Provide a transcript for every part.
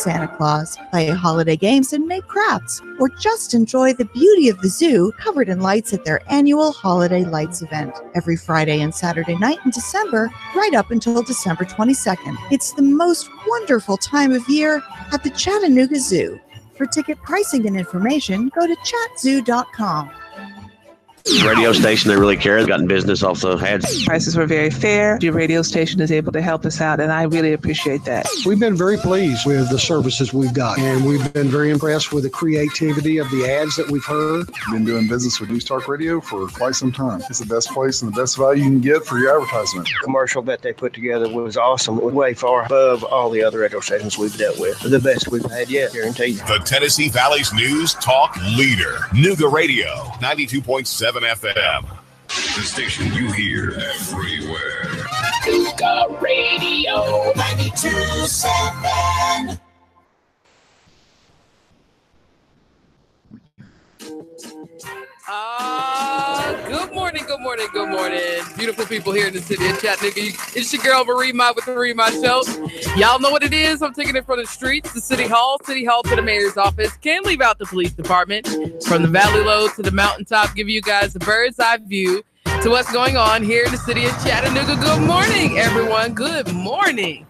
Santa Claus, play holiday games and make crafts, or just enjoy the beauty of the zoo covered in lights at their annual Holiday Lights event every Friday and Saturday night in December, right up until December 22nd. It's the most wonderful time of year at the Chattanooga Zoo. For ticket pricing and information, go to chatzoo.com. Radio station that really cares, gotten business also had. Prices were very fair. Your radio station is able to help us out, and I really appreciate that. We've been very pleased with the services we've got, and we've been very impressed with the creativity of the ads that we've heard. Been doing business with News Talk Radio for quite some time. It's the best place and the best value you can get for your advertisement. The commercial that they put together was awesome. It was way far above all the other radio stations we've dealt with. The best we've had yet, guaranteed. The Tennessee Valley's News Talk leader, Nooga Radio, 92.7 FM. The station you hear everywhere. Nooga Radio 92.7. Good morning. Beautiful people here in the city of Chattanooga. It's your girl, Marie Mott with the Marie Mott Show. Y'all know what it is. I'm taking it from the streets, the city hall to the mayor's office. Can't leave out the police department. From the valley low to the mountaintop, give you guys a bird's eye view to what's going on here in the city of Chattanooga. Good morning, everyone. Good morning.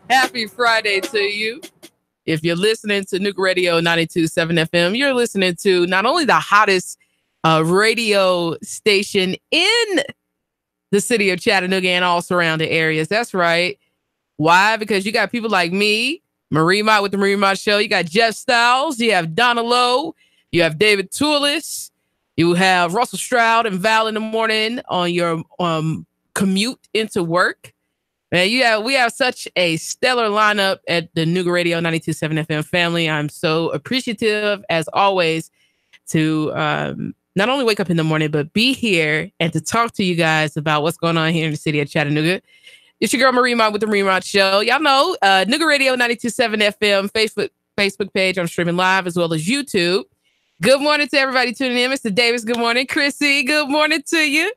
Happy Friday to you. If you're listening to Nooga Radio 92.7 FM, you're listening to not only the hottest radio station in the city of Chattanooga and all surrounding areas. That's right. Why? Because you got people like me, Marie Mott with the Marie Mott Show. You got Jeff Styles. You have Donna Lowe. You have David Toulis. You have Russell Stroud and Val in the morning on your commute into work. Man, we have such a stellar lineup at the Nooga Radio 92.7 FM family. I'm so appreciative, as always, to not only wake up in the morning, but be here and to talk to you guys about what's going on here in the city of Chattanooga. It's your girl, Marie Mott with the Marie Mott Show. Y'all know, Nooga Radio 92.7 FM Facebook page. I'm streaming live as well as YouTube. Good morning to everybody tuning in. Mr. Davis, good morning. Chrissy, good morning to you.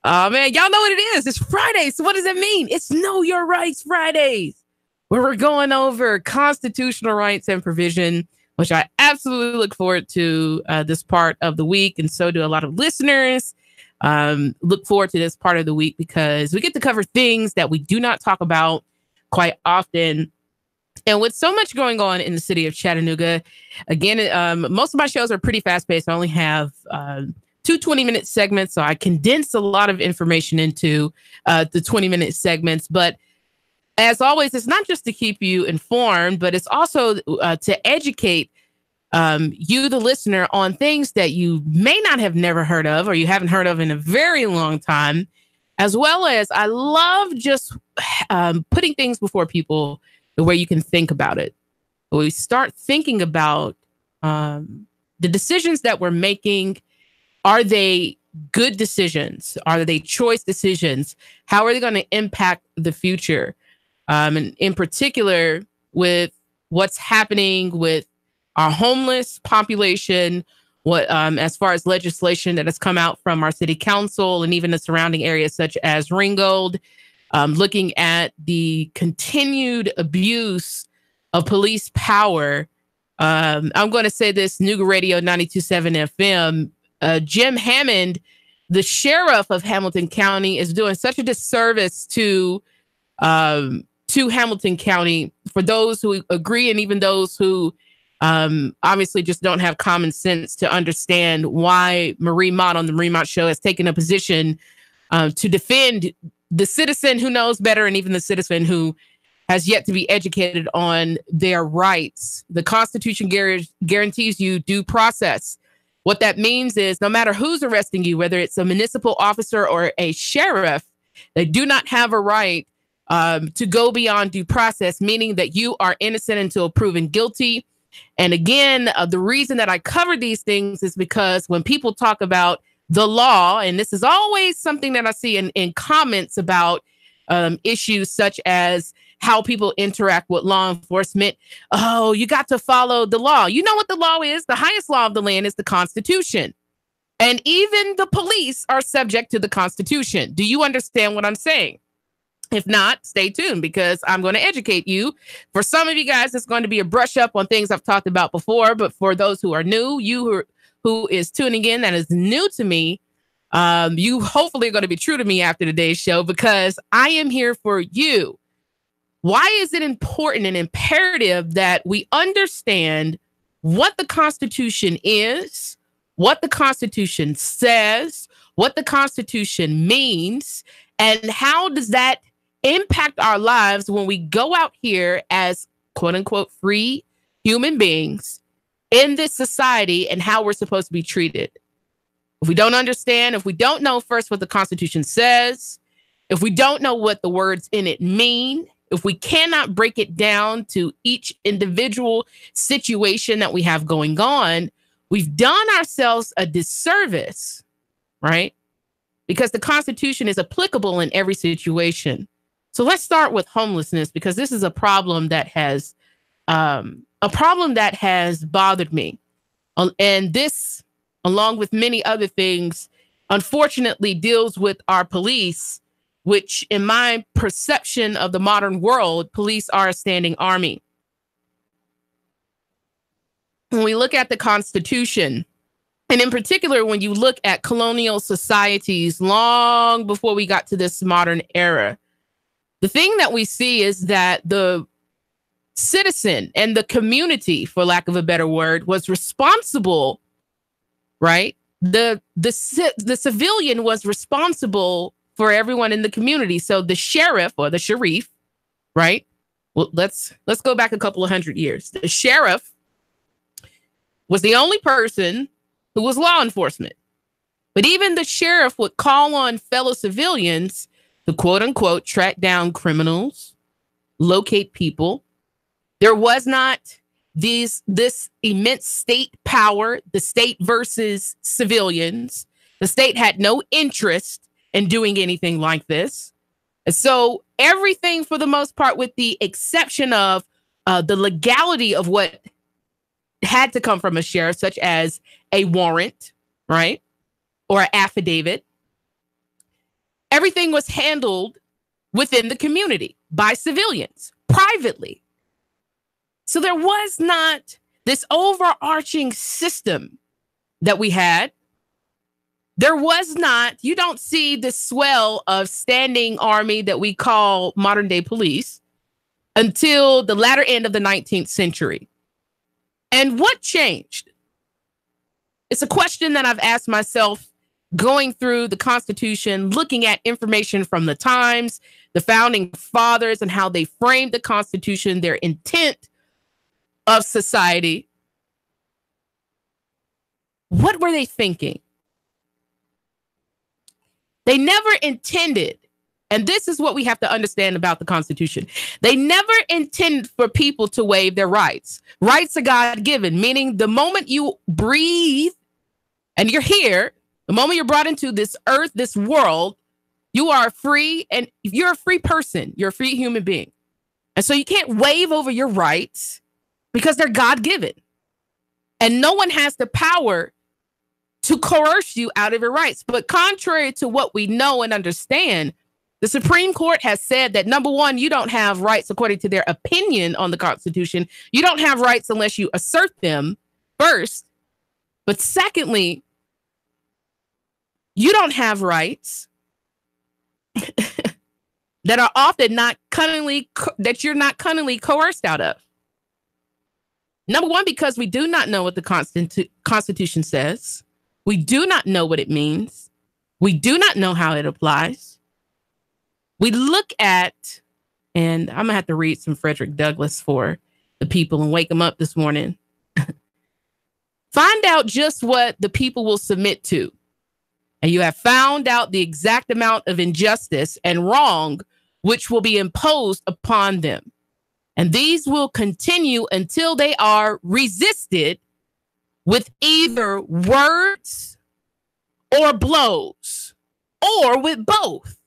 Oh, man, y'all know what it is. It's Friday. So what does it mean? It's Know Your Rights Fridays, where we're going over constitutional rights and provision, which I absolutely look forward to this part of the week. And so do a lot of listeners. Look forward to this part of the week because we get to cover things that we do not talk about quite often. And with so much going on in the city of Chattanooga, again, most of my shows are pretty fast paced. I only have 2 20-minute segments. So I condense a lot of information into the 20-minute segments. But as always, it's not just to keep you informed, but it's also to educate you, the listener, on things that you may not have never heard of or you haven't heard of in a very long time, as well as I love just putting things before people the way you can think about it. When we start thinking about the decisions that we're making, are they good decisions? Are they choice decisions? How are they going to impact the future? And in particular, with what's happening with our homeless population, as far as legislation that has come out from our city council and even the surrounding areas such as Ringgold, looking at the continued abuse of police power. I'm going to say this, Nooga Radio 92.7 FM, Jim Hammond, the sheriff of Hamilton County, is doing such a disservice to Hamilton County, for those who agree and even those who obviously just don't have common sense to understand why Marie Mott on the Marie Mott Show has taken a position to defend the citizen who knows better and even the citizen who has yet to be educated on their rights. The Constitution guarantees you due process. What that means is no matter who's arresting you, whether it's a municipal officer or a sheriff, they do not have a right to go beyond due process, meaning that you are innocent until proven guilty. And again, the reason that I cover these things is because when people talk about the law, and this is always something that I see in comments about issues such as how people interact with law enforcement. Oh, you got to follow the law. You know what the law is? The highest law of the land is the Constitution. And even the police are subject to the Constitution. Do you understand what I'm saying? If not, stay tuned because I'm going to educate you. For some of you guys, it's going to be a brush up on things I've talked about before. But for those who are new, who is tuning in that is new to me, you hopefully are going to be true to me after today's show because I am here for you. Why is it important and imperative that we understand what the Constitution is, what the Constitution says, what the Constitution means, and how does that impact our lives when we go out here as quote unquote free human beings in this society and how we're supposed to be treated? If we don't understand, if we don't know first what the Constitution says, if we don't know what the words in it mean, if we cannot break it down to each individual situation that we have going on, we've done ourselves a disservice, right? Because the Constitution is applicable in every situation. So let's start with homelessness, because this is a problem that has bothered me. And this, along with many other things, unfortunately deals with our police, which in my perception of the modern world, police are a standing army. When we look at the Constitution, and in particular, when you look at colonial societies long before we got to this modern era, the thing that we see is that the citizen and the community, for lack of a better word, was responsible, right? The civilian was responsible for everyone in the community. So the sheriff or the sharif, right? Well, let's go back a couple of hundred years. The sheriff was the only person who was law enforcement. But even the sheriff would call on fellow civilians to quote unquote track down criminals, locate people. There was not this immense state power, the state versus civilians. The state had no interest in doing anything like this. And so everything, for the most part, with the exception of the legality of what had to come from a sheriff, such as a warrant, right? Or an affidavit. Everything was handled within the community by civilians, privately. So there was not this overarching system that we had. There was not, you don't see this swell of standing army that we call modern day police until the latter end of the 19th century. And what changed? It's a question that I've asked myself going through the Constitution, looking at information from the times, the founding fathers and how they framed the Constitution, their intent of society. What were they thinking? They never intended, and this is what we have to understand about the Constitution. They never intended for people to waive their rights. Rights are God-given, meaning the moment you breathe and you're here, the moment you're brought into this earth, this world, you are free, and you're a free person. You're a free human being. And so you can't waive over your rights because they're God-given. And no one has the power to coerce you out of your rights. But contrary to what we know and understand, the Supreme Court has said that, number one, you don't have rights according to their opinion on the Constitution. You don't have rights unless you assert them first. But secondly, you don't have rights that are often that you're not cunningly coerced out of. Number one, because we do not know what the Constitution says. We do not know what it means. We do not know how it applies. We look at, and I'm going to have to read some Frederick Douglass for the people and wake them up this morning. Find out just what the people will submit to. And you have found out the exact amount of injustice and wrong which will be imposed upon them. And these will continue until they are resisted with either words or blows, or with both.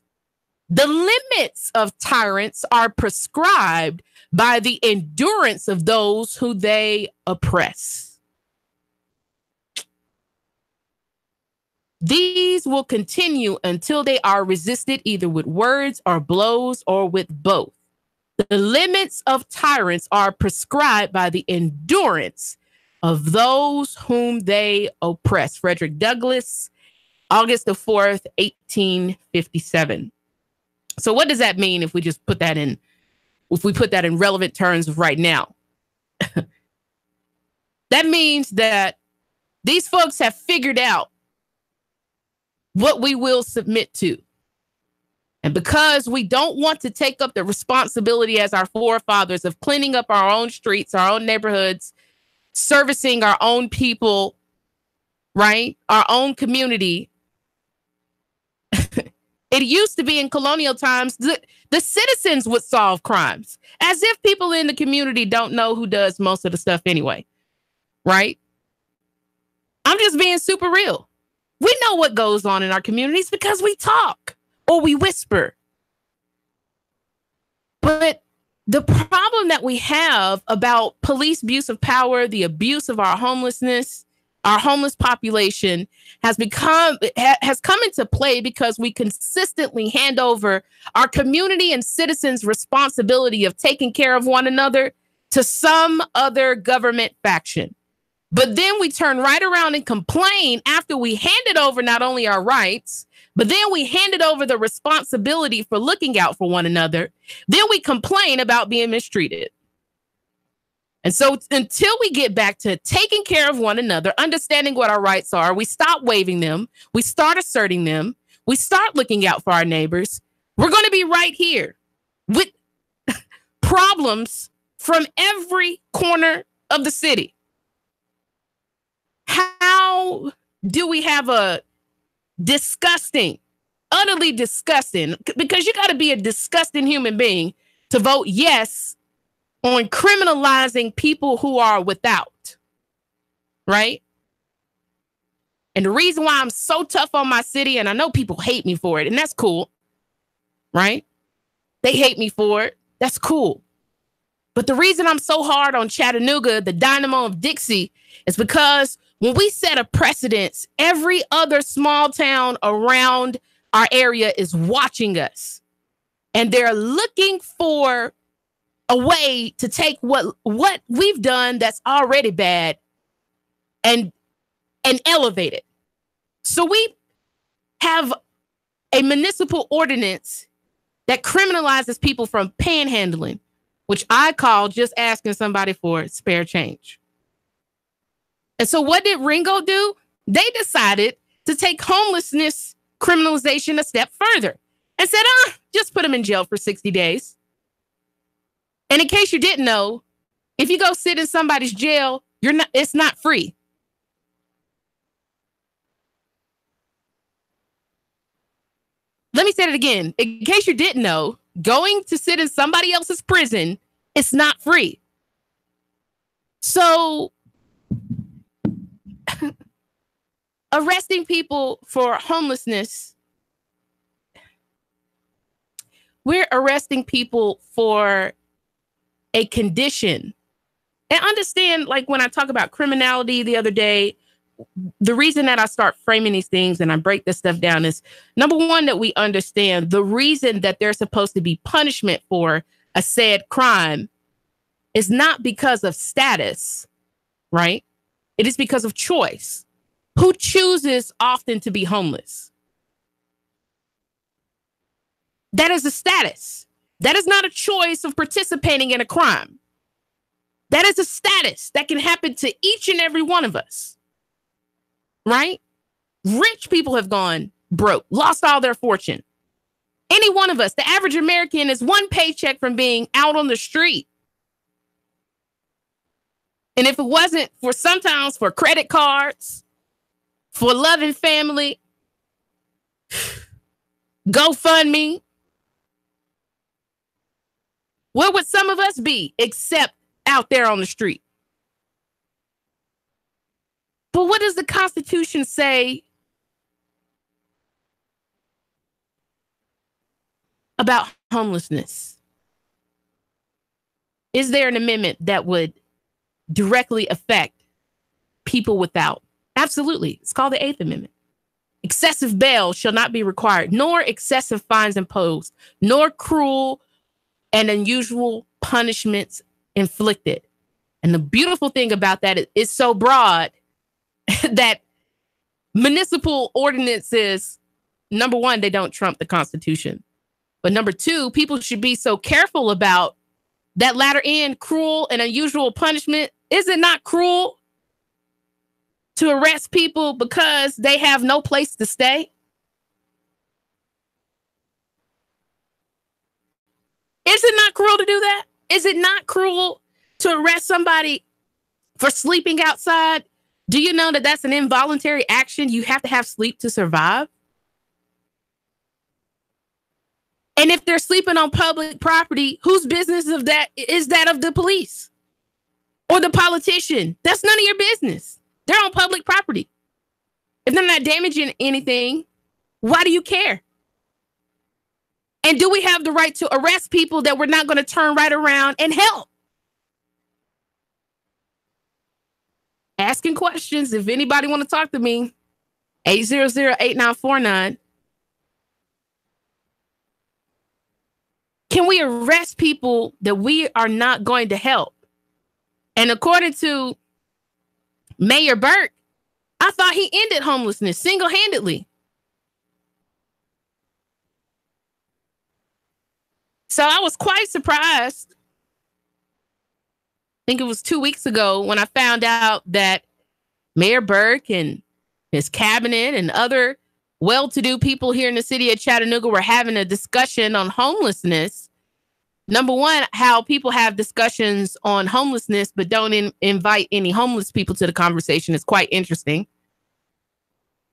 The limits of tyrants are prescribed by the endurance of those who they oppress. These will continue until they are resisted either with words or blows or with both. The limits of tyrants are prescribed by the endurance of those whom they oppress. Frederick Douglass, August the 4th, 1857. So what does that mean if we just put that in, if we put that in relevant terms of right now? That means that these folks have figured out what we will submit to. And because we don't want to take up the responsibility as our forefathers of cleaning up our own streets, our own neighborhoods, servicing our own people, right? Our own community. It used to be in colonial times, the citizens would solve crimes, as if people in the community don't know who does most of the stuff anyway, right? I'm just being super real. We know what goes on in our communities because we talk or we whisper. But the problem that we have about police abuse of power, the abuse of our homelessness, our homeless population has come into play because we consistently hand over our community and citizens' responsibility of taking care of one another to some other government faction. But then we turn right around and complain after we handed over not only our rights, but then we handed over the responsibility for looking out for one another. Then we complain about being mistreated. And so until we get back to taking care of one another, understanding what our rights are, we stop waiving them, we start asserting them, we start looking out for our neighbors, we're going to be right here with problems from every corner of the city. How do we have a disgusting, utterly disgusting, because you got to be a disgusting human being to vote yes on criminalizing people who are without, right? And the reason why I'm so tough on my city, and I know people hate me for it, and that's cool, right? They hate me for it. That's cool. But the reason I'm so hard on Chattanooga, the dynamo of Dixie, is because when we set a precedence, every other small town around our area is watching us. And they're looking for a way to take what we've done that's already bad and elevate it. So we have a municipal ordinance that criminalizes people from panhandling, which I call just asking somebody for spare change. And so what did Ringo do? They decided to take homelessness criminalization a step further and said, just put them in jail for 60 days. And in case you didn't know, if you go sit in somebody's jail, it's not free. Let me say it again. In case you didn't know, going to sit in somebody else's prison, it's not free. So arresting people for homelessness, we're arresting people for a condition. And understand, like when I talk about criminality the other day, the reason that I start framing these things and I break this stuff down is, number one, that we understand the reason that there's supposed to be punishment for a said crime is not because of status, right? It is because of choice. Who chooses often to be homeless? That is a status. That is not a choice of participating in a crime. That is a status that can happen to each and every one of us, right? Rich people have gone broke, lost all their fortune. Any one of us, the average American, is one paycheck from being out on the street. And if it wasn't for sometimes for credit cards, for loving family, GoFundMe, where would some of us be except out there on the street? But what does the Constitution say about homelessness? Is there an amendment that would directly affect people without? Absolutely. It's called the Eighth Amendment. excessive bail shall not be required, nor excessive fines imposed, nor cruel and unusual punishments inflicted. And the beautiful thing about that is it's so broad that municipal ordinances, number one, they don't trump the Constitution. But number two, people should be so careful about that latter end, cruel and unusual punishment. Is it not cruel to arrest people because they have no place to stay? Is it not cruel to do that? Is it not cruel to arrest somebody for sleeping outside? Do you know that that's an involuntary action? You have to have sleep to survive. And if they're sleeping on public property, whose business of that is that of the police or the politician? That's none of your business. They're on public property. If they're not damaging anything, why do you care? And do we have the right to arrest people that we're not going to turn right around and help? Asking questions. If anybody want to talk to me, 800-8949. Can we arrest people that we are not going to help? And according to Mayor Burke, I thought he ended homelessness single-handedly. So I was quite surprised. I think it was 2 weeks ago when I found out that Mayor Burke and his cabinet and other well-to-do people here in the city of Chattanooga were having a discussion on homelessness. Number one, how people have discussions on homelessness but don't invite any homeless people to the conversation is quite interesting.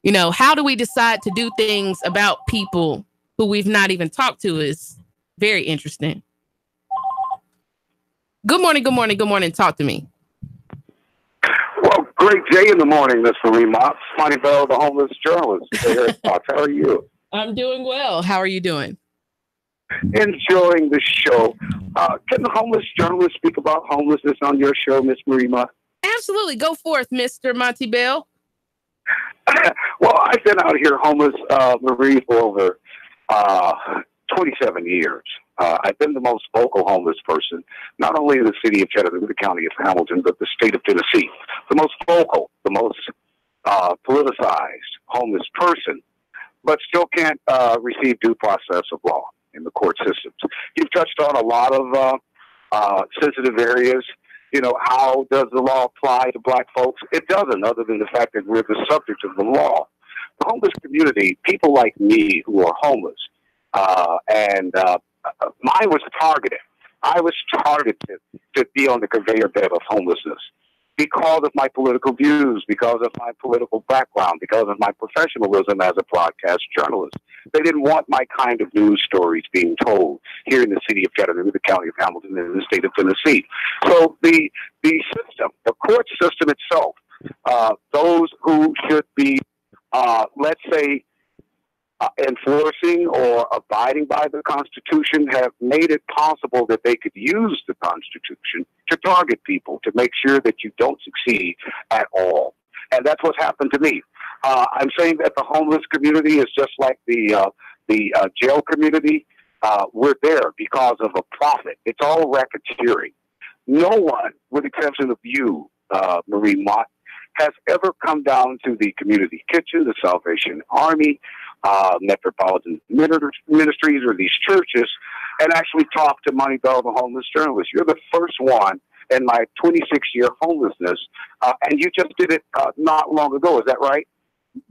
You know, how do we decide to do things about people who we've not even talked to is very interesting. Good morning, good morning, good morning. Talk to me. Well, great day in the morning, Miss Marie Mott. Monty Bell, the homeless journalist. How are you? I'm doing well. How are you doing? Enjoying the show. Can the homeless journalist speak about homelessness on your show, Miss Marie Mott? Absolutely. Go forth, Mr. Monty Bell. Well, I've been out here homeless, Marie, for over 27 years. I've been the most vocal homeless person, not only in the city of Chattanooga, the county of Hamilton, but the state of Tennessee. The most vocal, the most politicized homeless person, but still can't receive due process of law in the court systems. You've touched on a lot of sensitive areas. You know, how does the law apply to black folks? It doesn't, other than the fact that we're the subject of the law. The homeless community, people like me who are homeless, I was targeted. I was targeted to be on the conveyor belt of homelessness because of my political views, because of my political background, because of my professionalism as a broadcast journalist. They didn't want my kind of news stories being told here in the city of Chattanooga, the county of Hamilton, and in the state of Tennessee. So the system, the court system itself, those who should be, let's say, enforcing or abiding by the Constitution have made it possible that they could use the Constitution to target people, to make sure that you don't succeed at all. And that's what's happened to me. I'm saying that the homeless community is just like the jail community. We're there because of a profit. It's all racketeering. No one, with the exception of you, Marie Mott, has ever come down to the community kitchen, the Salvation Army, Metropolitan Ministries, or these churches, and actually talk to Monty Bell, the homeless journalist. You're the first one in my 26-year homelessness, and you just did it not long ago. Is that right?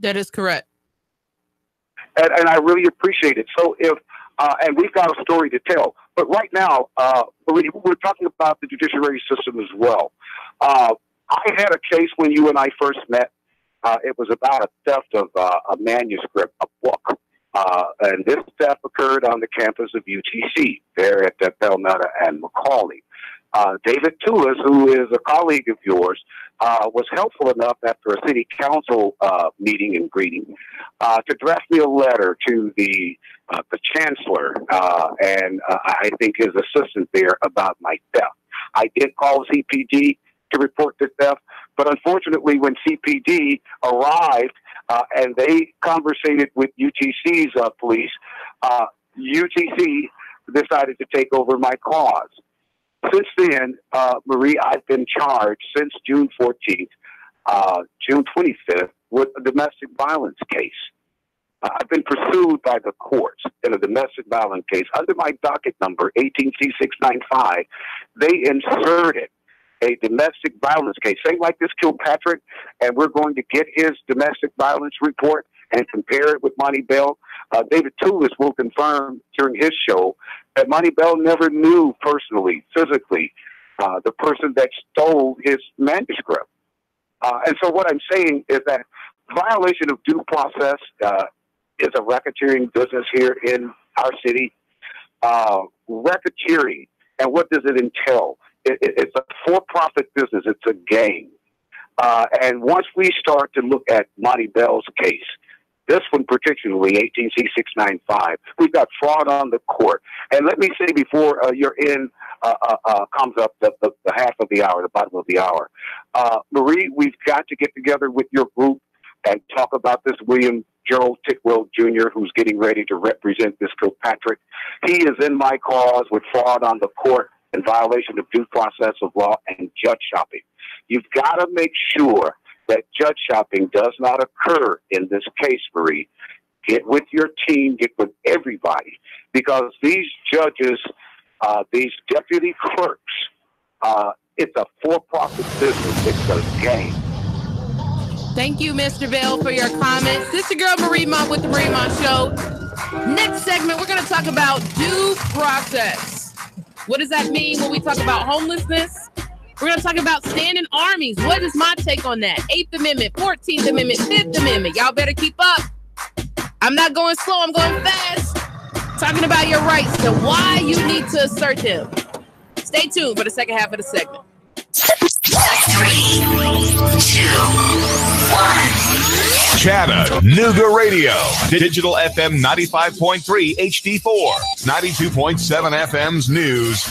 That is correct. And I really appreciate it. So if and we've got a story to tell, but right now we're talking about the judiciary system as well. I had a case when you and I first met. It was about a theft of a manuscript, a book. And this theft occurred on the campus of UTC, there at Palmetto and Macaulay. David Toulis, who is a colleague of yours, was helpful enough after a city council meeting and greeting to draft me a letter to the chancellor and I think his assistant there about my theft. I did call CPD to report the theft, but unfortunately when CPD arrived, and they conversated with UTC's police. UTC decided to take over my cause. Since then, Marie, I've been charged since June 14th, June 25th, with a domestic violence case. I've been pursued by the courts in a domestic violence case under my docket number 18C695. They inserted a domestic violence case. Say like this Kilpatrick, and we're going to get his domestic violence report and compare it with Monty Bell. David Toulis will confirm during his show that Monty Bell never knew personally, physically, the person that stole his manuscript. And so what I'm saying is that violation of due process is a racketeering business here in our city. Racketeering, and what does it entail? It's a for-profit business. It's a game. And once we start to look at Monty Bell's case, this one particularly, 18C695, we've got fraud on the court. And let me say before your end comes up the half of the hour, the bottom of the hour, Marie, we've got to get together with your group and talk about this William Gerald Tidwell Jr., who's getting ready to represent this Kilpatrick. He is in my cause with fraud on the court and violation of due process of law and judge shopping. You've got to make sure that judge shopping does not occur in this case, Marie. Get with your team, get with everybody, because these judges, these deputy clerks, it's a for-profit business. It's a game. Thank you, Mr. Bell, for your comments. This is your girl, Marie Mott, with the Marie Mott Show. Next segment, we're going to talk about due process. What does that mean when we talk about homelessness? We're going to talk about standing armies. What is my take on that? 8th Amendment, 14th Amendment, 5th Amendment. Y'all better keep up. I'm not going slow. I'm going fast. Talking about your rights and why you need to assert them. Stay tuned for the second half of the segment. 3, 2, 1. Chattanooga Radio. Digital FM 95.3 HD4. 92.7 FM's news.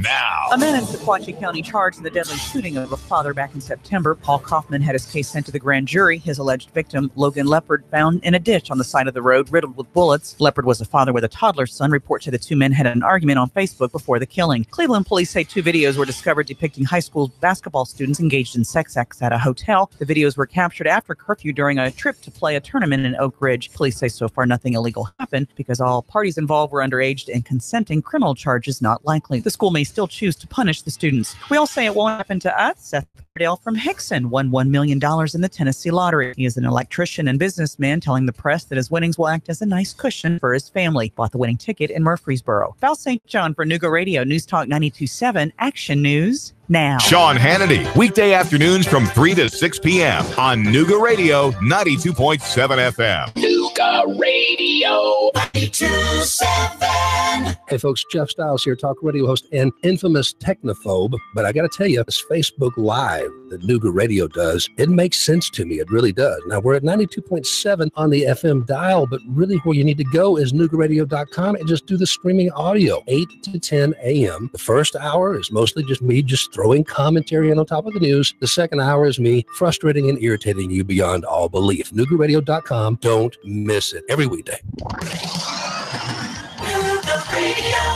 Now. A man in Sequatchie County charged in the deadly shooting of a father back in September. Paul Kaufman had his case sent to the grand jury. His alleged victim, Logan Leopard, found in a ditch on the side of the road, riddled with bullets. Leopard was a father with a toddler son. Reports say the two men had an argument on Facebook before the killing. Cleveland police say 2 videos were discovered depicting high school basketball students engaged in sex acts at a hotel. The videos were captured after curfew during a trip to play a tournament in Oak Ridge. Police say so far nothing illegal happened because all parties involved were underage and consenting. Criminal charges not likely. The school may still choose to punish the students. We all say it won't happen to us. Seth Dale from Hickson won $1 million in the Tennessee lottery. He is an electrician and businessman telling the press that his winnings will act as a nice cushion for his family. Bought the winning ticket in Murfreesboro. Val St. John for Nooga Radio, News Talk 92.7, Action News now. Sean Hannity, weekday afternoons from 3 to 6 p.m. on Nooga Radio 92.7 FM. Nooga Radio 92.7. Hey folks, Jeff Stiles here, talk radio host and infamous technophobe. But I got to tell you, this Facebook Live that Nooga Radio does, it makes sense to me. It really does. Now, we're at 92.7 on the FM dial, but really where you need to go is NoogaRadio.com and just do the streaming audio, 8 to 10 a.m. The first hour is mostly just me just throwing commentary in on top of the news. The second hour is me frustrating and irritating you beyond all belief. NoogaRadio.com. Don't miss it. Every weekday.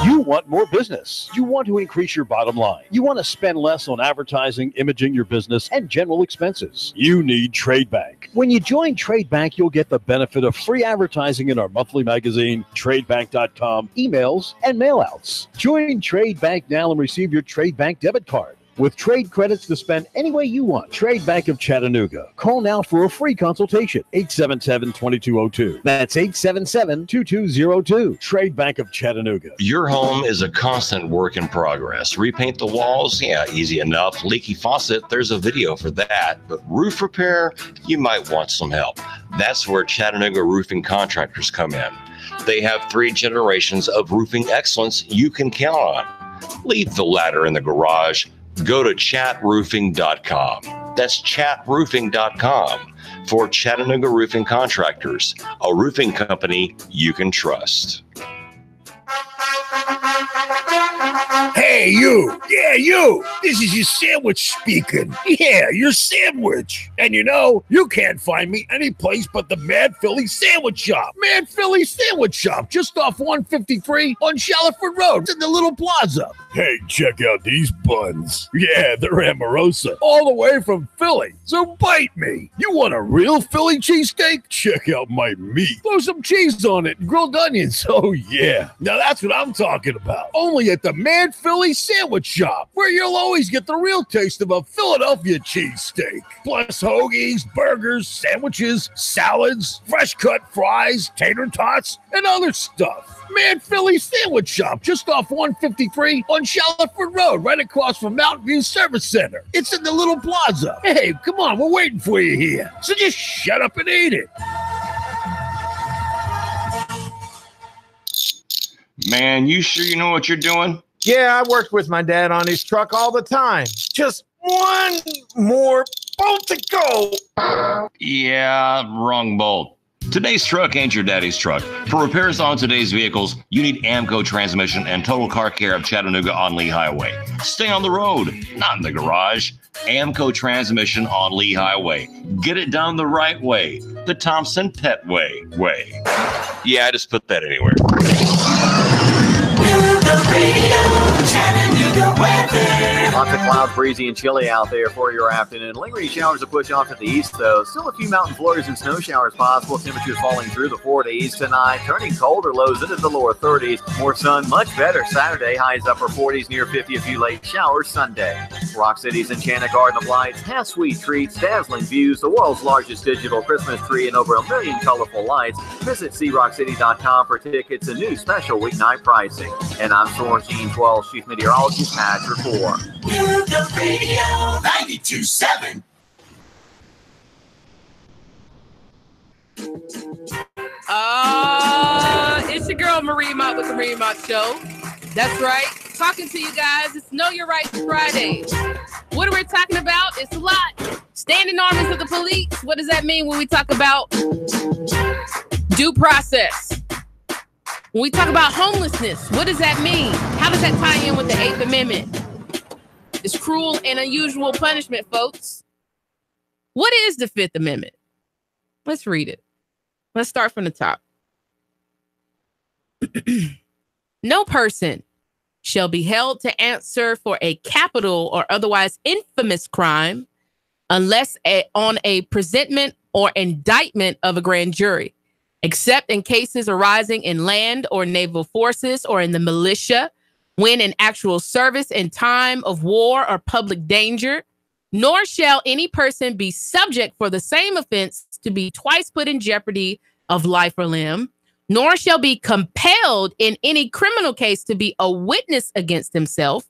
You want more business. You want to increase your bottom line. You want to spend less on advertising, imaging your business, and general expenses. You need Trade Bank. When you join Trade Bank, you'll get the benefit of free advertising in our monthly magazine, TradeBank.com, emails, and mailouts. Join Trade Bank now and receive your Trade Bank debit card with trade credits to spend any way you want. Trade Bank of Chattanooga. Call now for a free consultation. 877-2202. That's 877-2202. Trade Bank of Chattanooga. Your home is a constant work in progress. Repaint the walls? Yeah, easy enough. Leaky faucet? There's a video for that. But roof repair? You might want some help. That's where Chattanooga Roofing Contractors come in. They have 3 generations of roofing excellence you can count on. Leave the ladder in the garage. Go to chatroofing.com. That's chatroofing.com for Chattanooga Roofing Contractors, a roofing company you can trust. Hey, Hey, you. Yeah, you. This is your sandwich speaking. Yeah, your sandwich. And you know, you can't find me any place but the Mad Philly Sandwich Shop. Mad Philly Sandwich Shop, just off 153 on Shaliford Road. It's in the little plaza. Hey, check out these buns. Yeah, they're Amorosa. All the way from Philly. So bite me. You want a real Philly cheesesteak? Check out my meat. Throw some cheese on it and grilled onions. Oh, yeah. Now that's what I'm talking about. Only at the Mad Philly Sandwich Shop, where you'll always get the real taste of a Philadelphia cheesesteak. Plus hoagies, burgers, sandwiches, salads, fresh cut fries, tater tots, and other stuff. Mad Philly Sandwich Shop, just off 153 on Shaliford Road, right across from Mountain View Service Center. It's in the little plaza. Hey, come on, we're waiting for you here. So just shut up and eat it. Man, you sure you know what you're doing? Yeah, I worked with my dad on his truck all the time. Just one more bolt to go. Yeah, wrong bolt. Today's truck ain't your daddy's truck. For repairs on today's vehicles, you need Amco Transmission and Total Car Care of Chattanooga on Lee Highway. Stay on the road, not in the garage. Amco Transmission on Lee Highway. Get it done the right way. The Thompson Pet way. Yeah, I just put that anywhere. Lots of clouds, breezy, and chilly out there for your afternoon. Lingering showers will push off to the east, though. Still a few mountain flurries and snow showers possible. Temperatures falling through the 40s tonight. Turning colder, lows into the lower 30s. More sun, much better Saturday. Highs upper 40s, near 50. A few late showers Sunday. Rock City's Enchanted Garden of Lights has sweet treats, dazzling views, the world's largest digital Christmas tree, and over 1 million colorful lights. Visit CRockCity.com for tickets and new special weeknight pricing. And I'm Storm Team 12 Chief Meteorologist Patrick Moore. News Radio 92.7. It's your girl Marie Mott with the Marie Mott Show. That's right. Talking to you guys. It's Know Your Rights Friday. What are we talking about? It's a lot. Standing armies of the police. What does that mean when we talk about due process? When we talk about homelessness, what does that mean? How does that tie in with the 8th Amendment? It's cruel and unusual punishment, folks. What is the 5th Amendment? Let's read it. Let's start from the top. No person shall be held to answer for a capital or otherwise infamous crime unless on a presentment or indictment of a grand jury, except in cases arising in land or naval forces or in the militia, when in actual service in time of war or public danger, nor shall any person be subject for the same offense to be twice put in jeopardy of life or limb, nor shall be compelled in any criminal case to be a witness against himself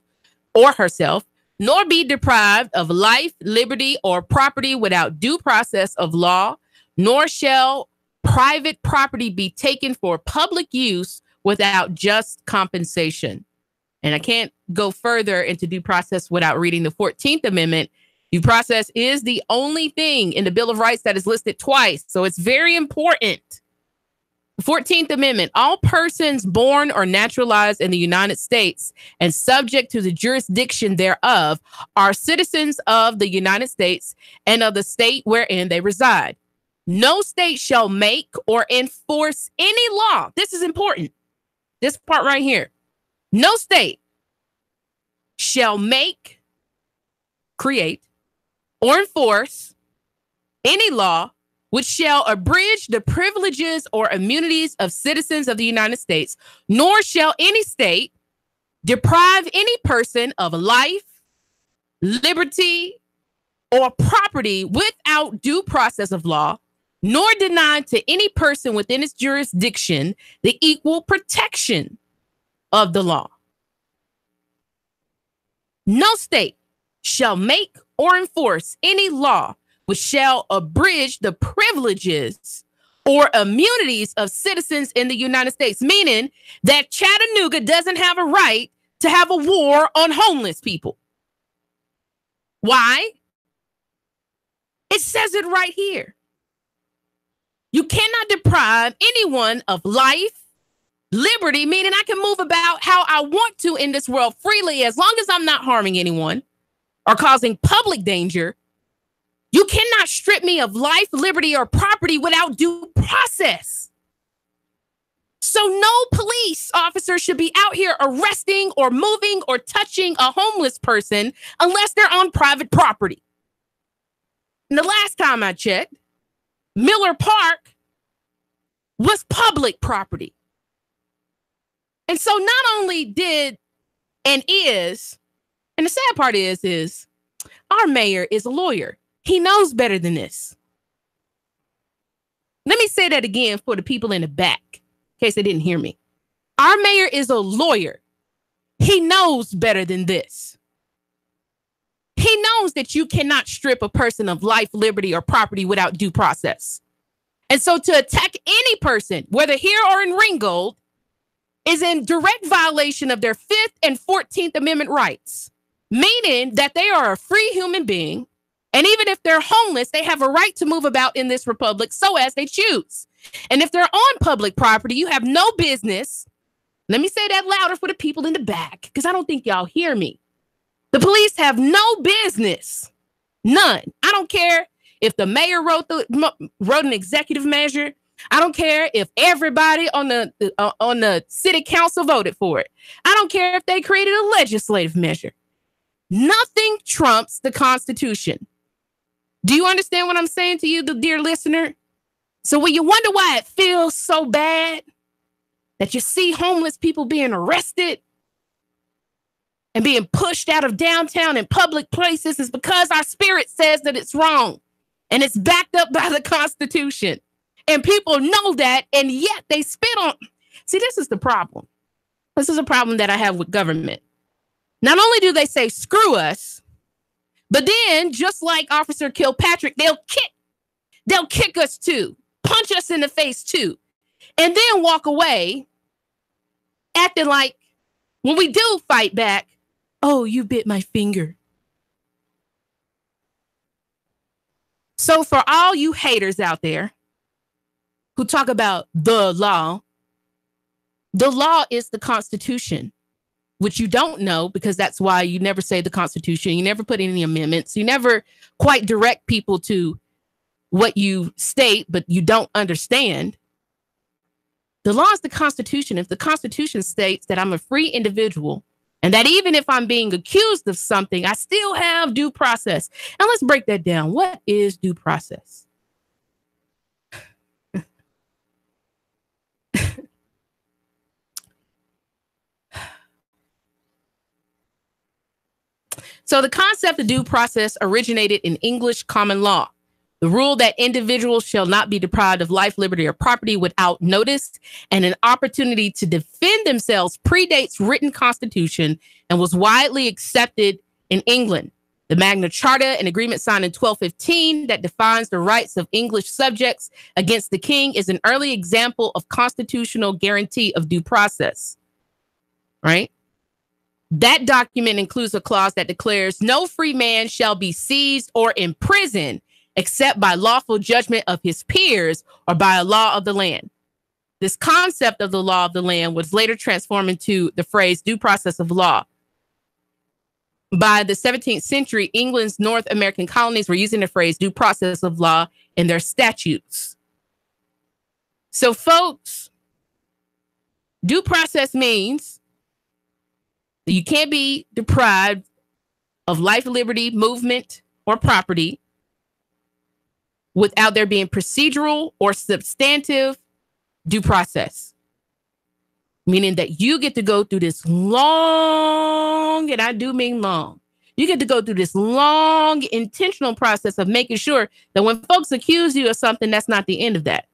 or herself, nor be deprived of life, liberty, or property without due process of law, nor shall private property be taken for public use without just compensation. And I can't go further into due process without reading the 14th Amendment. Due process is the only thing in the Bill of Rights that is listed twice, so it's very important. The 14th Amendment, all persons born or naturalized in the United States and subject to the jurisdiction thereof are citizens of the United States and of the state wherein they reside. No state shall make or enforce any law. This is important. This part right here. No state shall make, create, or enforce any law which shall abridge the privileges or immunities of citizens of the United States, nor shall any state deprive any person of life, liberty, or property without due process of law, nor deny to any person within its jurisdiction the equal protection of the law. No state shall make or enforce any law which shall abridge the privileges or immunities of citizens in the United States, meaning that Chattanooga doesn't have a right to have a war on homeless people. Why? It says it right here. You cannot deprive anyone of life, liberty, meaning I can move about how I want to in this world freely as long as I'm not harming anyone or causing public danger. You cannot strip me of life, liberty, or property without due process. So no police officer should be out here arresting or moving or touching a homeless person unless they're on private property. And the last time I checked, Miller Park was public property. And so not only did and is, and the sad part is our mayor is a lawyer. He knows better than this. Let me say that again for the people in the back, in case they didn't hear me. Our mayor is a lawyer. He knows better than this. He knows that you cannot strip a person of life, liberty, or property without due process. And so to attack any person, whether here or in Ringgold, is in direct violation of their 5th and 14th Amendment rights, meaning that they are a free human being. And even if they're homeless, they have a right to move about in this republic so as they choose. And if they're on public property, you have no business. Let me say that louder for the people in the back, because I don't think y'all hear me. The police have no business, none. I don't care if the mayor wrote an executive measure. I don't care if everybody on the city council voted for it. I don't care if they created a legislative measure. Nothing trumps the Constitution. Do you understand what I'm saying to you, dear listener? So when you wonder why it feels so bad that you see homeless people being arrested and being pushed out of downtown and public places, is because our spirit says that it's wrong. And it's backed up by the Constitution. And people know that, and yet they spit on. See, this is the problem. This is a problem that I have with government. Not only do they say, screw us, but then, just like Officer Kilpatrick, they'll kick us too, punch us in the face too, and then walk away acting like when we do fight back, oh, you bit my finger. So for all you haters out there who talk about the law is the Constitution, which you don't know, because that's why you never say the Constitution. You never put any amendments. You never quite direct people to what you state, but you don't understand. The law is the Constitution. If the Constitution states that I'm a free individual and that even if I'm being accused of something, I still have due process. And let's break that down. What is due process? So the concept of due process originated in English common law. The rule that individuals shall not be deprived of life, liberty, or property without notice and an opportunity to defend themselves predates written constitution and was widely accepted in England. The Magna Charta, an agreement signed in 1215 that defines the rights of English subjects against the king, is an early example of constitutional guarantee of due process. Right? That document includes a clause that declares no free man shall be seized or imprisoned except by lawful judgment of his peers or by a law of the land. This concept of the law of the land was later transformed into the phrase due process of law. By the 17th century, England's North American colonies were using the phrase due process of law in their statutes. So, folks, due process means you can't be deprived of life, liberty, movement, or property without there being procedural or substantive due process. Meaning that you get to go through this long, and I do mean long, you get to go through this long, intentional process of making sure that when folks accuse you of something, that's not the end of that.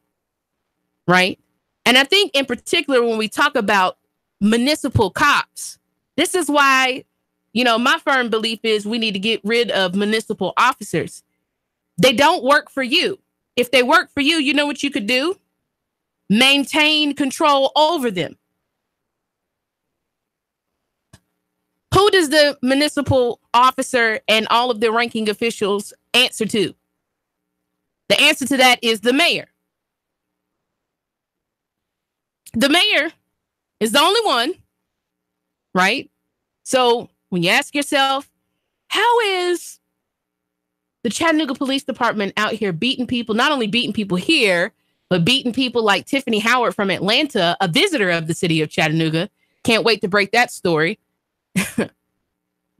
Right? And I think in particular, when we talk about municipal cops, this is why, my firm belief is we need to get rid of municipal officers. They don't work for you. If they work for you, you know what you could do? Maintain control over them. Who does the municipal officer and all of the ranking officials answer to? The answer to that is the mayor. The mayor Is the only one, right? So when you ask yourself, how is the Chattanooga Police Department out here beating people, not only beating people here, but beating people like Tiffany Howard from Atlanta, a visitor of the city of Chattanooga. Can't wait to break that story.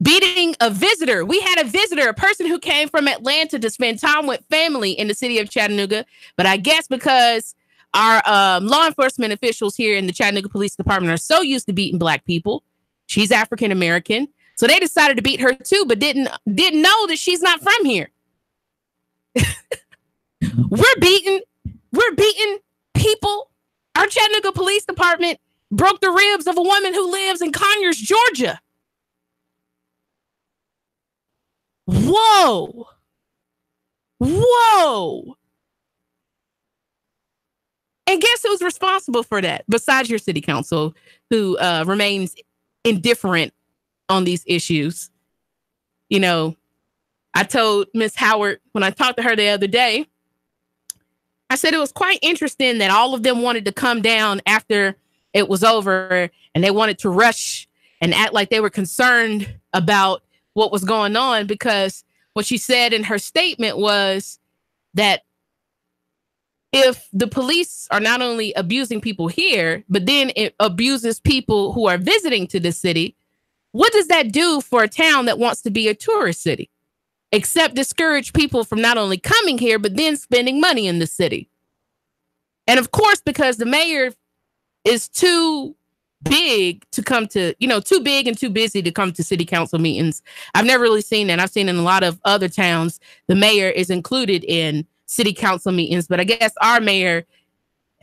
Beating a visitor. We had a visitor, a person who came from Atlanta to spend time with family in the city of Chattanooga. But I guess because our law enforcement officials here in the Chattanooga Police Department are so used to beating Black people, she's African American, so they decided to beat her too, but didn't know that she's not from here. We're beating people. Our Chattanooga Police Department broke the ribs of a woman who lives in Conyers, Georgia. Whoa. And guess who's responsible for that besides your city council, who remains indifferent on these issues? You know, I told Miss Howard when I talked to her the other day, I said it was quite interesting that all of them wanted to come down after it was over and they wanted to rush and act like they were concerned about what was going on, because what she said in her statement was that if the police are not only abusing people here, but then it abuses people who are visiting to the city, what does that do for a town that wants to be a tourist city? Except discourage people from not only coming here, but then spending money in the city. And of course, because the mayor is too big to come to, too big and too busy to come to city council meetings. I've never really seen that. I've seen in a lot of other towns, the mayor is included in city council meetings, but I guess our mayor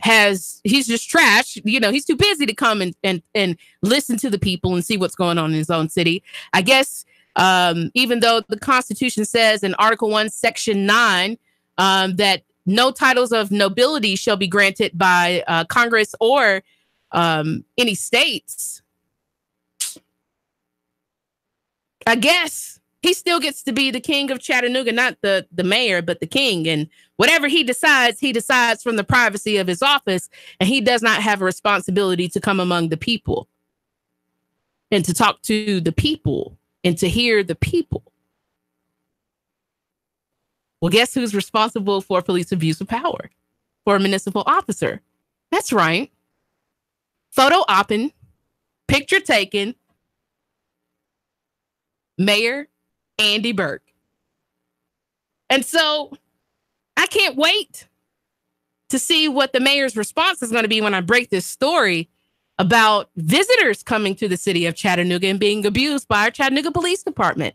he's just trash. He's too busy to come and listen to the people and see what's going on in his own city. I guess, even though the Constitution says in Article 1, Section 9, that no titles of nobility shall be granted by Congress or any states, I guess he still gets to be the king of Chattanooga, not the mayor, but the king. And whatever he decides from the privacy of his office, and he does not have a responsibility to come among the people and to talk to the people and to hear the people. Well, guess who's responsible for police abuse of power? For a municipal officer. That's right. Photo opping, picture taken, Mayor Andy Burke. And so I can't wait to see what the mayor's response is going to be when I break this story about visitors coming to the city of Chattanooga and being abused by our Chattanooga Police Department.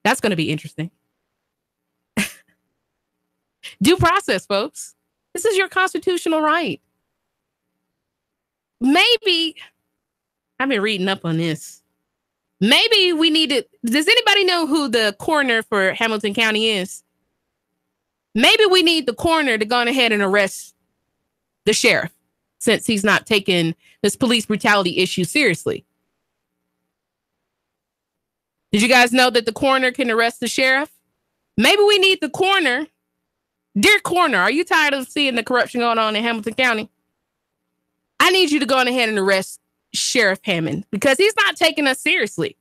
That's going to be interesting. Due process, folks. This is your constitutional right. Maybe, I've been reading up on this. Maybe we need to, does anybody know who the coroner for Hamilton County is? Maybe we need the coroner to go ahead and arrest the sheriff, since he's not taking this police brutality issue seriously. Did you guys know that the coroner can arrest the sheriff? Maybe we need the coroner. Dear coroner, are you tired of seeing the corruption going on in Hamilton County? I need you to go on ahead and arrest Sheriff Hammond, because he's not taking us seriously.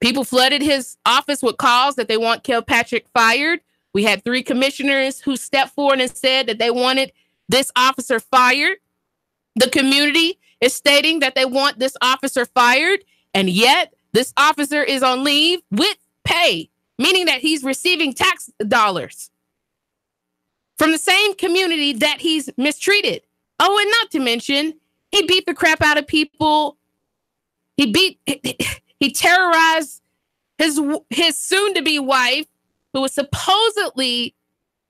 People flooded his office with calls that they want Kilpatrick fired. We had 3 commissioners who stepped forward and said that they wanted this officer fired. The community is stating that they want this officer fired, and yet this officer is on leave with pay, meaning that he's receiving tax dollars from the same community that he's mistreated. Oh, and not to mention, he beat the crap out of people. He terrorized his soon-to-be wife, who was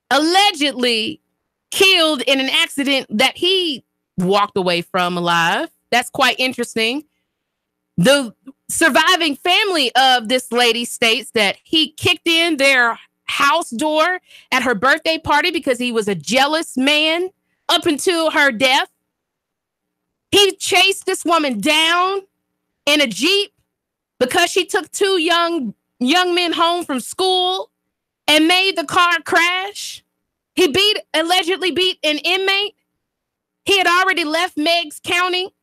allegedly killed in an accident that he walked away from alive. That's quite interesting. The surviving family of this lady states that he kicked in their house door at her birthday party because he was a jealous man up until her death. He chased this woman down in a Jeep because she took 2 young men home from school and made the car crash. He allegedly beat an inmate. He had already left Meigs County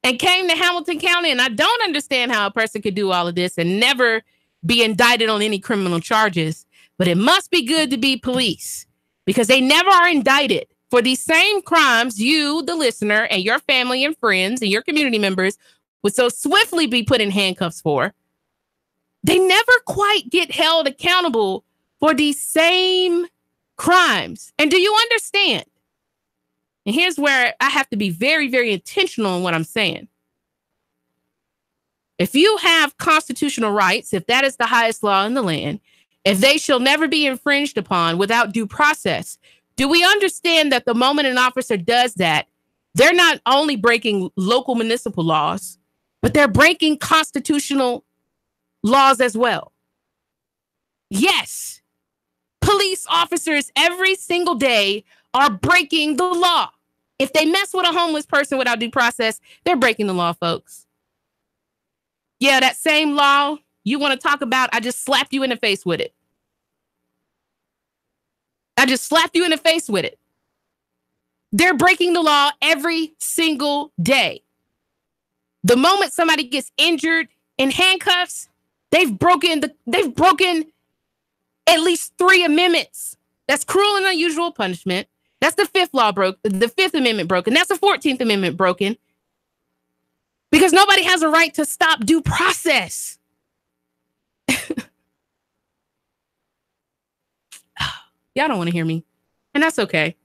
and came to Hamilton County. And I don't understand how a person could do all of this and never be indicted on any criminal charges. But it must be good to be police because they never are indicted for these same crimes you, the listener, and your family and friends and your community members would so swiftly be put in handcuffs for. They never quite get held accountable for these same crimes. And do you understand? And here's where I have to be very, very intentional in what I'm saying. If you have constitutional rights, if that is the highest law in the land, if they shall never be infringed upon without due process, do we understand that the moment an officer does that, they're not only breaking local municipal laws, but they're breaking constitutional laws as well? Yes, police officers every single day are breaking the law. If they mess with a homeless person without due process, they're breaking the law, folks. Yeah, that same law you want to talk about, I just slapped you in the face with it. I just slapped you in the face with it. They're breaking the law every single day. The moment somebody gets injured in handcuffs, they've broken at least 3 amendments. That's cruel and unusual punishment. That's the 5th law broke, the 5th Amendment broken. That's the 14th Amendment broken. Because nobody has a right to stop due process. Y'all don't want to hear me. And that's okay.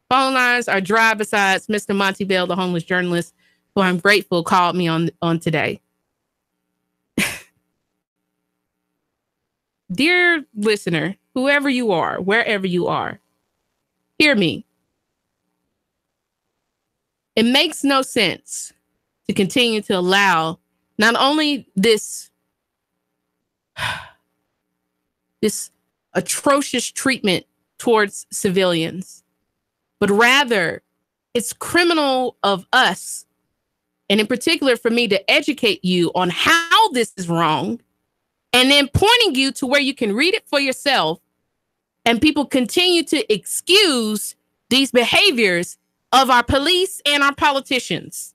Phone lines are dry besides Mr. Monty Bell, the homeless journalist, who I'm grateful called me on today. Dear listener, whoever you are, wherever you are, hear me. It makes no sense to continue to allow not only this atrocious treatment towards civilians, but rather it's criminal of us, and in particular for me, to educate you on how this is wrong, and then pointing you to where you can read it for yourself, and people continue to excuse these behaviors of our police and our politicians.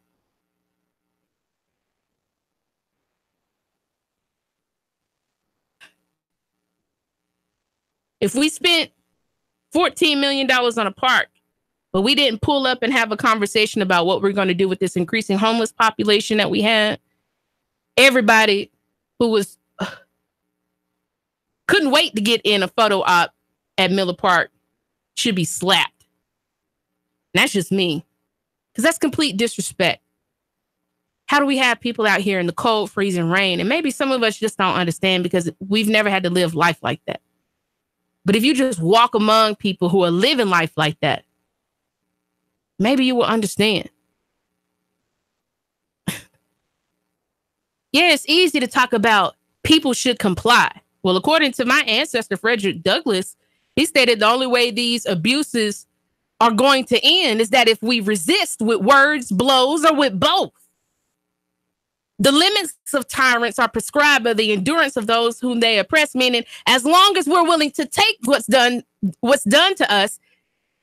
If we spent $14 million on a park, but we didn't pull up and have a conversation about what we're going to do with this increasing homeless population that we had, everybody who was couldn't wait to get in a photo op at Miller Park should be slapped. And that's just me, because that's complete disrespect. How do we have people out here in the cold, freezing rain? And maybe some of us just don't understand because we've never had to live life like that. But if you just walk among people who are living life like that, maybe you will understand. Yeah, it's easy to talk about people should comply. Well, according to my ancestor, Frederick Douglass, he stated the only way these abuses are going to end is that if we resist with words, blows, or with both. The limits of tyrants are prescribed by the endurance of those whom they oppress, meaning as long as we're willing to take what's done to us,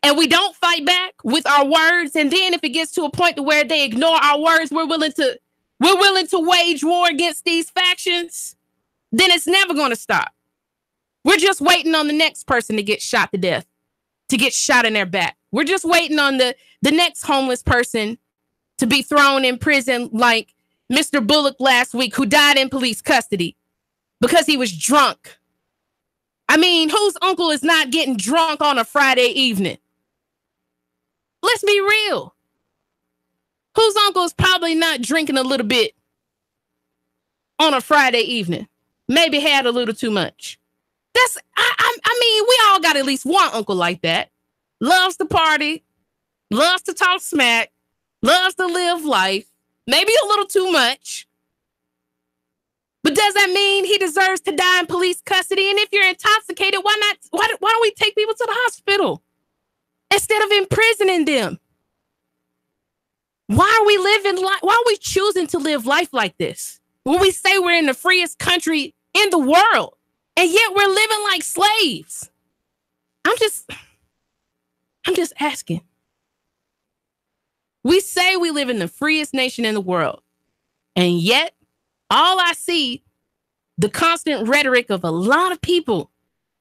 and we don't fight back with our words, and then if it gets to a point to where they ignore our words, we're willing to wage war against these factions, then it's never going to stop. We're just waiting on the next person to get shot to death, to get shot in their back. We're just waiting on the next homeless person to be thrown in prison like Mr. Bullock last week, who died in police custody because he was drunk. I mean, whose uncle is not getting drunk on a Friday evening? Let's be real. Whose uncle is probably not drinking a little bit on a Friday evening? Maybe had a little too much. I mean, we all got at least one uncle like that. Loves to party, loves to talk smack, loves to live life. Maybe a little too much. But does that mean he deserves to die in police custody? And if you're intoxicated, why don't we take people to the hospital instead of imprisoning them? Why are we choosing to live life like this? When we say we're in the freest country in the world, and yet we're living like slaves. I'm just asking. We say we live in the freest nation in the world. And yet, all I see, the constant rhetoric of a lot of people.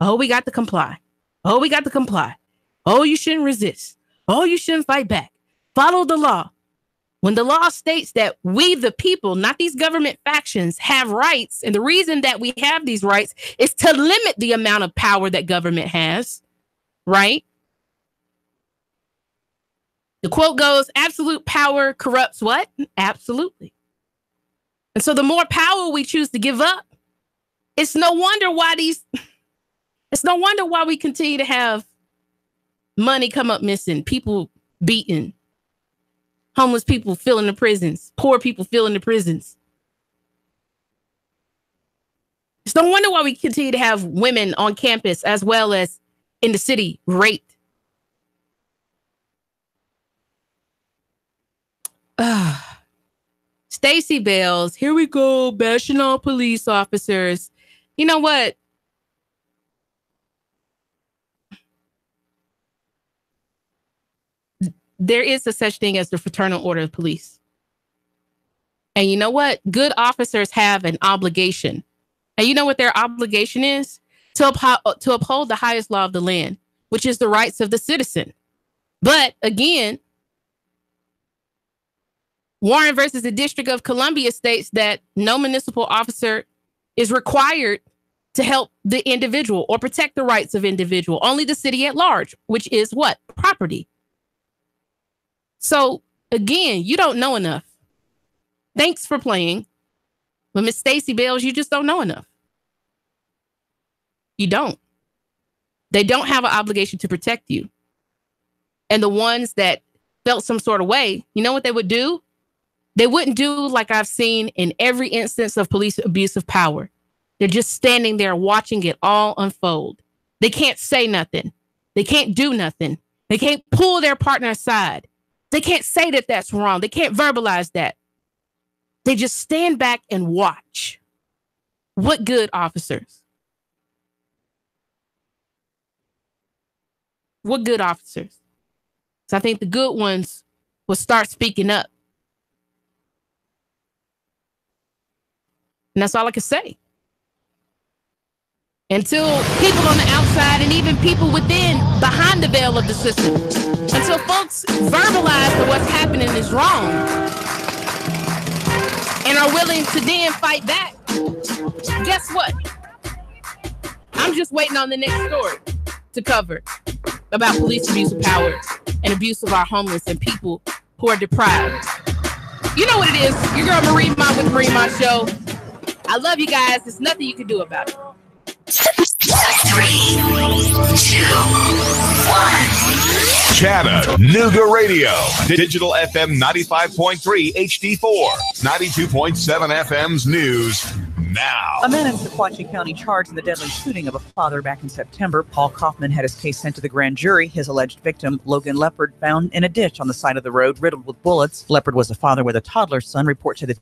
Oh, we got to comply. Oh, we got to comply. Oh, you shouldn't resist. Oh, you shouldn't fight back. Follow the law. When the law states that we, the people, not these government factions, have rights, and the reason that we have these rights is to limit the amount of power that government has, right? The quote goes, absolute power corrupts what? Absolutely. And so the more power we choose to give up, it's no wonder why we continue to have money come up missing, people beaten, homeless people filling the prisons, poor people filling the prisons. It's no wonder why we continue to have women on campus as well as in the city raped. Stacey Bells, here we go, bashing on police officers. You know what? There is a such thing as the Fraternal Order of Police. And you know what? Good officers have an obligation. And you know what their obligation is? To uphold the highest law of the land, which is the rights of the citizen. But again, Warren versus the District of Columbia states that no municipal officer is required to help the individual or protect the rights of individual, only the city at large, which is what? Property. So again, you don't know enough. Thanks for playing. But Miss Stacey Bells, you just don't know enough. You don't. They don't have an obligation to protect you. And the ones that felt some sort of way, you know what they would do? They wouldn't do like I've seen in every instance of police abuse of power. They're just standing there watching it all unfold. They can't say nothing. They can't do nothing. They can't pull their partner aside. They can't say that that's wrong. They can't verbalize that. They just stand back and watch. What good officers? What good officers? So I think the good ones will start speaking up. And that's all I can say. Until people on the outside and even people within, behind the veil of the system, until folks verbalize that what's happening is wrong and are willing to then fight back, guess what? I'm just waiting on the next story to cover about police abuse of power and abuse of our homeless and people who are deprived. You know what it is. Your girl Marie Mott with the Marie Mott Show. I love you guys. There's nothing you can do about it. 3, 2, 1. Chattanooga Radio. Digital FM 95.3 HD4. 92.7 FM's news now. A man in Sequatchie County charged in the deadly shooting of a father back in September. Paul Kaufman had his case sent to the grand jury. His alleged victim, Logan Leopard, found in a ditch on the side of the road, riddled with bullets. Leopard was a father with a toddler son. Report to the